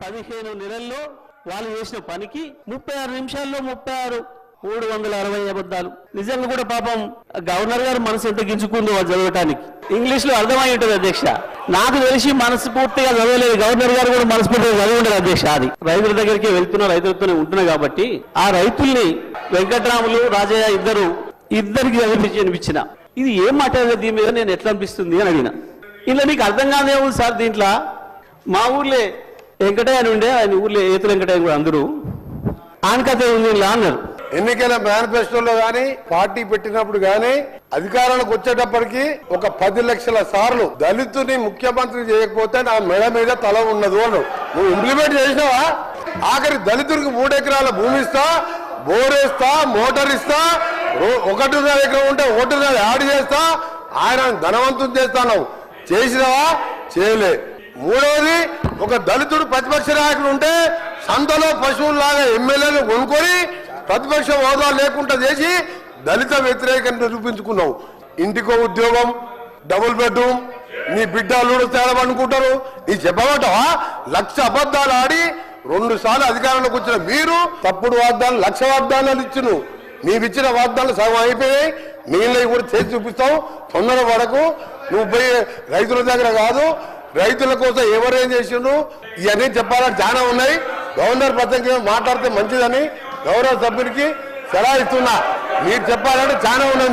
15 నెలల్లో వాళ్ళు చేసిన పనికి 36 నిమిషాల్లో 360 అబద్ధాలు. నిజంగా కూడా పాపం గవర్నర్ గారు మనసు ఎంత గించుకుందో వాళ్ళు చదవటానికి. ఇంగ్లీష్ లో అర్థమై ఉంటుంది అధ్యక్ష. నాకు తెలిసి మనస్ఫూర్తిగా చదవలేదు, గవర్నర్ గారు కూడా మనస్ఫూర్తిగా చదివి ఉండదు అధ్యక్ష. అది రైతుల దగ్గరికి వెళ్తున్నా, రైతులతోనే ఉంటున్నా కాబట్టి ఆ రైతుల్ని వెంకట్రాములు రాజయ్య ఇద్దరికి అనిపించిన ఇది ఏం మాట్లాడలేదు దీని మీద నేను ఎట్లా అనిపిస్తుంది అని అడిగిన. ఇలా నీకు అర్థం కాదే ఉంది సార్. దీంట్లో మా ఊర్లే వెంకటయ్య అని ఉండే, ఆయన ఊర్లో ఏతుల వెంకటయ్య కూడా అందరూ ఆనకథ ఉంది ఇలా అన్నారు. ఎన్నికల మేనిఫెస్టోలో గాని పార్టీ పెట్టినప్పుడు గాని అధికారానికి వచ్చేటప్పటికి ఒక 10 లక్షల సార్లు దళితుని ముఖ్యమంత్రి చేయకపోతే నా మెడ మీద తల ఉన్నదు అను. నువ్వు ఇంప్లిమెంట్ చేసినావా? ఆఖరి దళితుడికి 3 ఎకరాల భూమి ఇస్తా, బోరేస్తా, మోటార్ ఇస్తా, 1.5 ఎకరం ఉంటే 1.5 యాడ్ చేస్తా, ఆయన ధనవంతుని చేస్తాను. చేసినావా? చేయలే. మూడవది, ఒక దళితుడు ప్రతిపక్ష నాయకుడు ఉంటే సంతలో పశువులాగా ఎమ్మెల్యేలు కొనుక్కొని ప్రతిపక్ష హోదా లేకుండా చేసి దళిత వ్యతిరేకం నిరూపించుకున్నావు. ఇంటికో ఉద్యోగం, డబుల్ బెడ్రూమ్, నీ బిడ్డ అల్లుడు తేడమనుకుంటారు. నీ చెప్పమంటావా? 1,00,000 అబద్ధాలు ఆడి 2 సార్లు అధికారంలోకి వచ్చిన మీరు తప్పుడు వాగ్దానాలు 1,00,000 వాగ్దానాలు ఇచ్చును. నీవిచ్చిన వాగ్దానాలు సగం అయిపోయాయి, మిగిలినవి కూడా చేసి చూపిస్తావు. తొందర వరకు నువ్వు పోయి రైతుల దగ్గర కాదు, రైతుల కోసం ఎవరేం చేసిండ్రు ఇవన్నీ చెప్పాలని చాలా ఉన్నాయి. గవర్నర్ ప్రసంగం మాట్లాడితే మంచిదని గౌరవ సభ్యునికి సలహా ఇస్తున్నా. మీరు చెప్పాలంటే చాలా ఉన్నాయి.